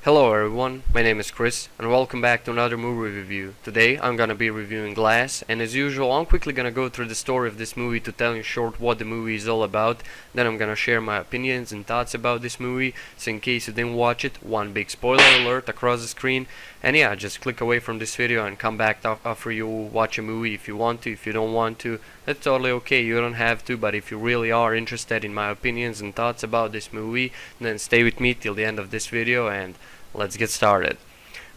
Hello everyone, my name is Chris and welcome back to another movie review. Today I'm gonna be reviewing Glass, and as usual I'm quickly gonna go through the story of this movie to tell you in short what the movie is all about. Then I'm gonna share my opinions and thoughts about this movie, so in case you didn't watch it, one big spoiler alert across the screen. And yeah, just click away from this video and come back after you watch a movie if you want to. If you don't want to, that's totally okay, you don't have to, but if you really are interested in my opinions and thoughts about this movie, then stay with me till the end of this video and let's get started.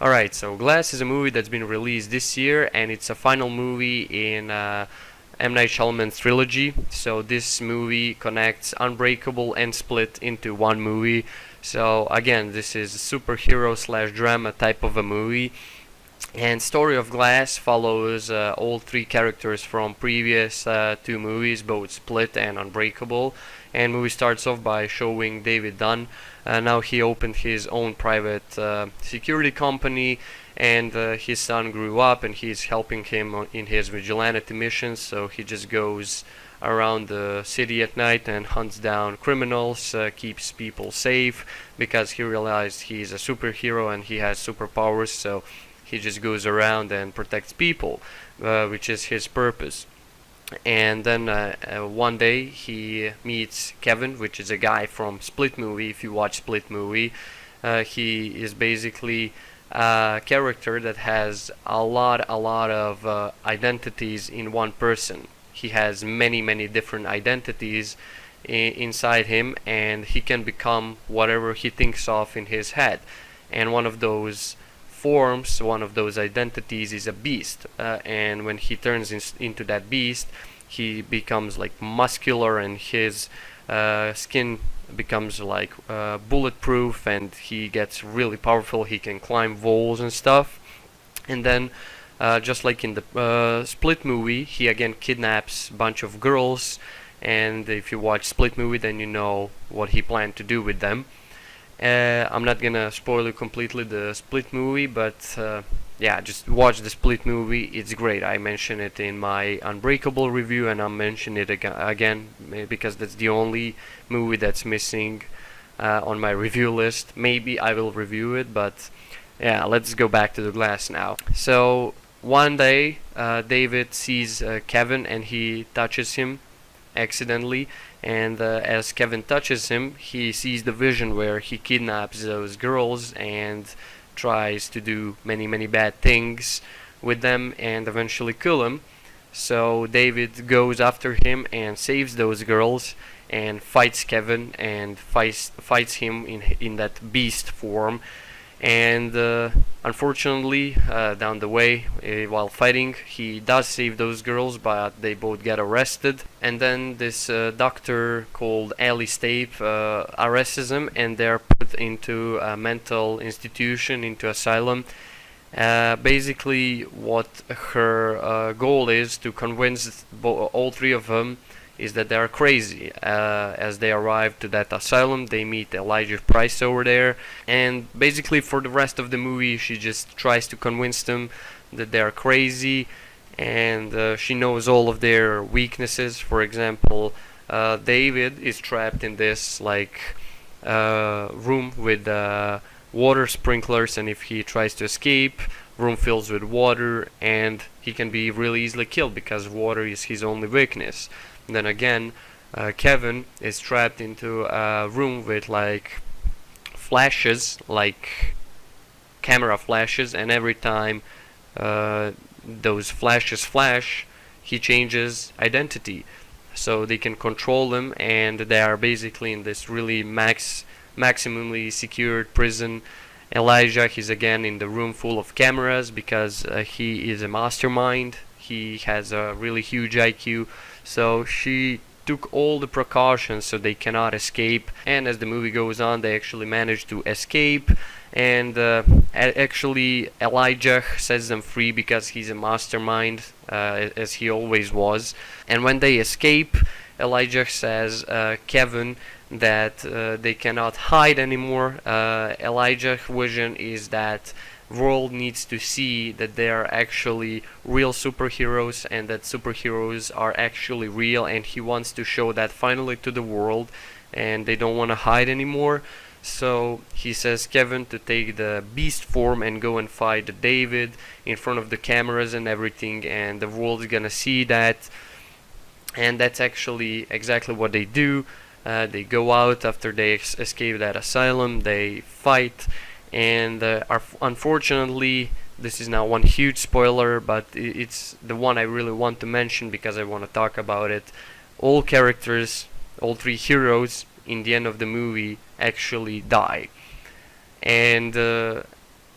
Alright, so Glass is a movie that's been released this year, and it's a final movie in M. Night Shyamalan's trilogy. So this movie connects Unbreakable and Split into one movie. So again, this is a superhero slash drama type of a movie. And Story of Glass follows all three characters from previous two movies, both Split and Unbreakable. And movie starts off by showing David Dunn. Now he opened his own private security company, and his son grew up and he's helping him in his vigilante missions. So he just goes around the city at night and hunts down criminals, keeps people safe, because he realized he's a superhero and he has superpowers. So he just goes around and protects people, which is his purpose. And then one day he meets Kevin, which is a guy from Split movie. If you watch Split movie, he is basically a character that has a lot of identities in one person. He has many different identities inside him, and he can become whatever he thinks of in his head. And one of those forms, one of those identities is a beast, and when he turns into that beast, he becomes like muscular, and his skin becomes like bulletproof, and he gets really powerful. He can climb walls and stuff. And then just like in the Split movie, he again kidnaps a bunch of girls, and if you watch Split movie, then you know what he planned to do with them. I'm not gonna spoil you completely the Split movie, but yeah, just watch the Split movie. It's great. I mentioned it in my Unbreakable review, and I'll mention it again because that's the only movie that's missing on my review list. Maybe I will review it, but yeah, let's go back to the Glass now. So one day David sees Kevin, and he touches him accidentally, and as Kevin touches him, he sees the vision where he kidnaps those girls and tries to do many bad things with them and eventually kill them. So David goes after him and saves those girls and fights Kevin and fights him in that beast form. And unfortunately, down the way, while fighting, he does save those girls, but they both get arrested. And then this doctor called Ellie Stape arrests him, and they're put into a mental institution, into asylum. Basically, what her goal is to convince all three of them is that they are crazy. As they arrive to that asylum, they meet Elijah Price over there, and basically for the rest of the movie she just tries to convince them that they are crazy, and she knows all of their weaknesses. For example, David is trapped in this like room with water sprinklers, and if he tries to escape, room fills with water, and he can be really easily killed because water is his only weakness. And then again, Kevin is trapped into a room with like flashes, like camera flashes, and every time those flashes flash, he changes identity, so they can control him, and they are basically in this really maximally secured prison. Elijah, he's again in the room full of cameras because he is a mastermind. He has a really huge IQ, so she took all the precautions so they cannot escape. And as the movie goes on, they actually manage to escape, and actually Elijah sets them free because he's a mastermind, as he always was. And when they escape, Elijah says Kevin that they cannot hide anymore. Elijah's vision is that world needs to see that they are actually real superheroes, and that superheroes are actually real, and he wants to show that finally to the world, and they don't want to hide anymore. So he says Kevin to take the beast form and go and fight David in front of the cameras and everything, and the world is gonna see that. And that's actually exactly what they do. They go out after they escape that asylum, they fight, and unfortunately, this is now one huge spoiler, but it's the one I really want to mention because I want to talk about it. All characters, all three heroes, in the end of the movie actually die. And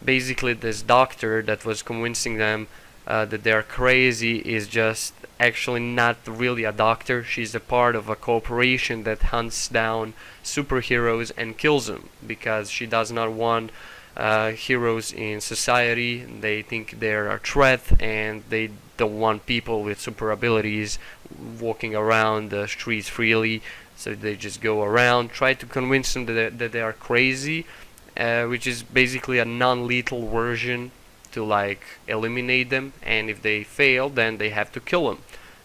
basically, this doctor that was convincing them that they're crazy is just actually not really a doctor. She's a part of a corporation that hunts down superheroes and kills them because she does not want heroes in society. They think they're a threat, and they don't want people with super abilities walking around the streets freely. So they just go around, try to convince them that they are crazy, which is basically a non-lethal version to like eliminate them, and if they fail then they have to kill them,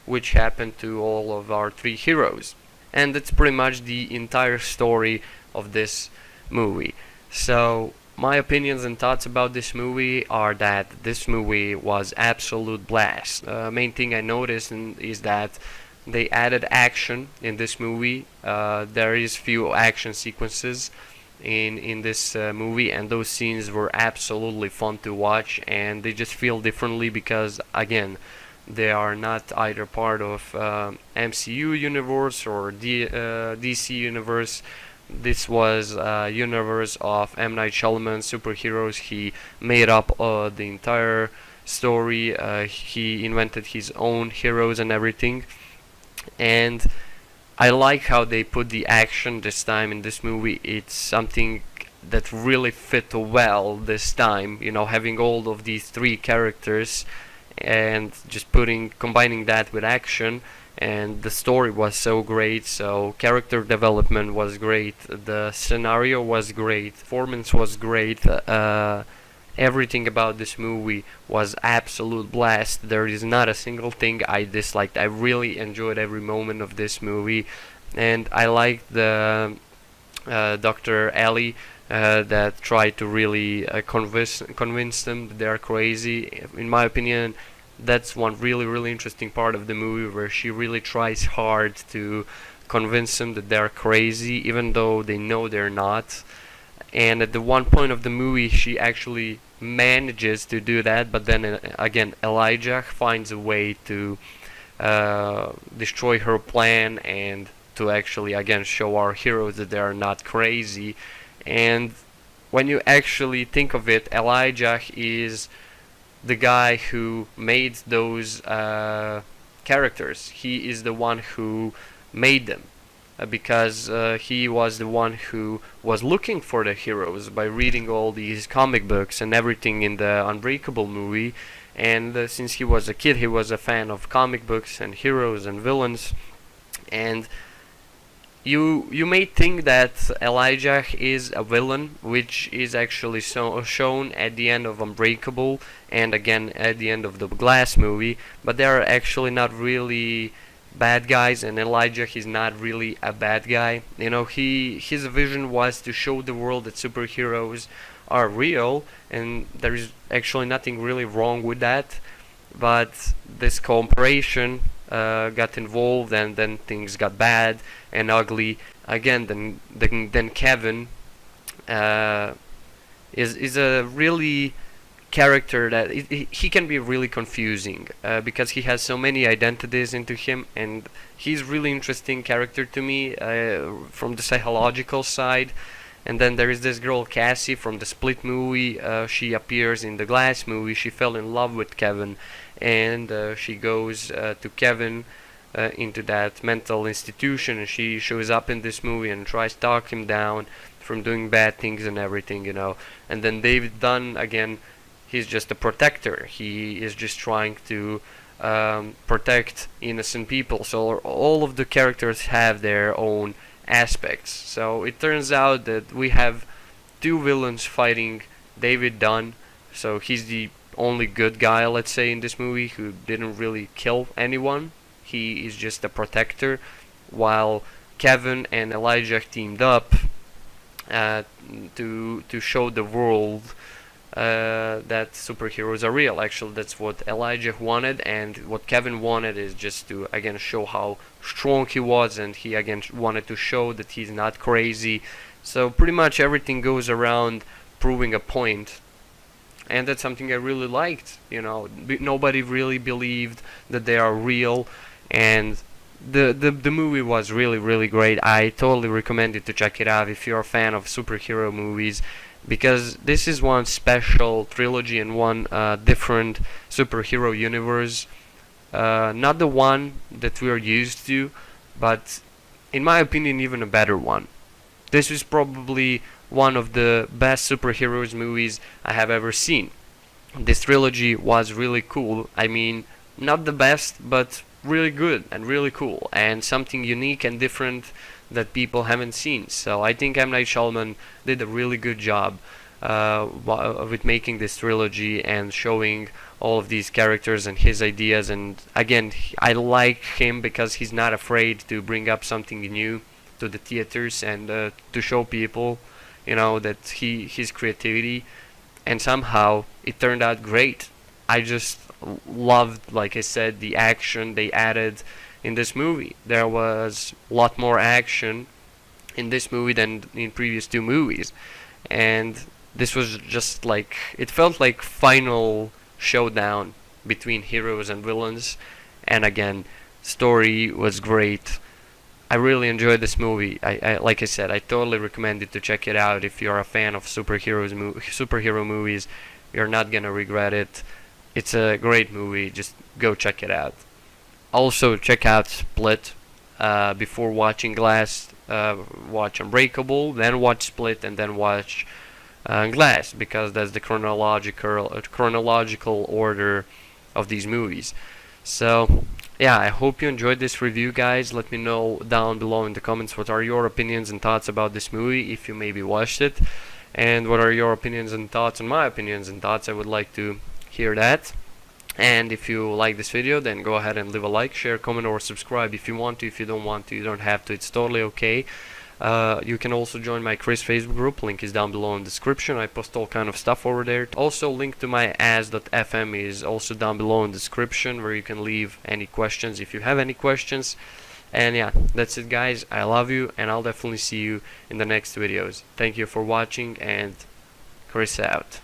which happened to all of our three heroes. And that's pretty much the entire story of this movie. So my opinions and thoughts about this movie are that this movie was absolute blast. Main thing I noticed is that they added action in this movie. There is few action sequences in this movie, and those scenes were absolutely fun to watch, and they just feel differently because again they are not either part of MCU universe or DC universe. This was a universe of M. Night Shyamalan superheroes. He made up the entire story. He invented his own heroes and everything, and I like how they put the action this time in this movie. It's something that really fit well this time, having all of these three characters and just combining that with action. And the story was so great, so character development was great, the scenario was great, performance was great, everything about this movie was absolute blast. There is not a single thing I disliked. I really enjoyed every moment of this movie, and I liked the Dr. Ellie that tried to really convince them that they're crazy. In my opinion, that's one really interesting part of the movie, where she really tries hard to convince them that they're crazy, even though they know they're not. And at the one point of the movie she actually manages to do that, but then again Elijah finds a way to destroy her plan and to actually again show our heroes that they are not crazy. And when you actually think of it, Elijah is the guy who made those characters. He is the one who made them, because he was the one who was looking for the heroes by reading all these comic books and everything in the Unbreakable movie. And since he was a kid, he was a fan of comic books and heroes and villains. And you may think that Elijah is a villain, which is actually shown at the end of Unbreakable and again at the end of the Glass movie, but they are actually not really bad guys, and Elijah is not really a bad guy. His vision was to show the world that superheroes are real, and there is actually nothing really wrong with that. But this cooperation got involved, and then things got bad and ugly again. Then Kevin is a really character that he can be really confusing because he has so many identities into him, and he's really interesting character to me from the psychological side. And then there is this girl Cassie from the Split movie. She appears in the Glass movie. She fell in love with Kevin, and she goes to Kevin into that mental institution, and she shows up in this movie and tries to talk him down from doing bad things and everything. And then David Dunn, again, he's just a protector. He is just trying to protect innocent people. So all of the characters have their own aspects. So it turns out that we have two villains fighting David Dunn. So he's the only good guy, let's say, in this movie, who didn't really kill anyone. He is just a protector, while Kevin and Elijah teamed up uh, to show the world that superheroes are real. Actually, that's what Elijah wanted, and what Kevin wanted is just to again show how strong he was, and he again wanted to show that he's not crazy. So pretty much everything goes around proving a point, and that's something I really liked. Nobody really believed that they are real, and the movie was really great. I totally recommend it to check it out if you're a fan of superhero movies, because this is one special trilogy and one different superhero universe. Not the one that we are used to, but in my opinion, even a better one. This is probably one of the best superheroes movies I have ever seen. This trilogy was really cool. I mean, not the best, but really good and really cool, and something unique and different that people haven't seen. So I think M. Night Shyamalan did a really good job with making this trilogy and showing all of these characters and his ideas. And again, I like him because he's not afraid to bring up something new to the theaters and to show people, that his creativity, and somehow it turned out great. I just loved, like I said, the action they added in this movie. There was a lot more action in this movie than in previous two movies, and this was just like, it felt like final showdown between heroes and villains. And again, story was great. I really enjoyed this movie. I like I said, I totally recommend it to check it out if you're a fan of superhero movies. You're not gonna regret it. It's a great movie. Just go check it out. Also, check out Split before watching Glass. Watch Unbreakable, then watch Split, and then watch Glass, because that's the chronological order of these movies. So yeah, I hope you enjoyed this review, guys. Let me know down below in the comments what are your opinions and thoughts about this movie, if you maybe watched it, and what are your opinions and thoughts on my opinions and thoughts. I would like to hear that. And if you like this video, then go ahead and leave a like, share, comment, or subscribe if you want to. If you don't want to, you don't have to. It's totally okay. You can also join my Chris Facebook group. Link is down below in the description. I post all kind of stuff over there. Also, link to my as.fm is also down below in the description, where you can leave any questions if you have any questions. And yeah, that's it, guys. I love you, and I'll definitely see you in the next videos. Thank you for watching, and Chris out.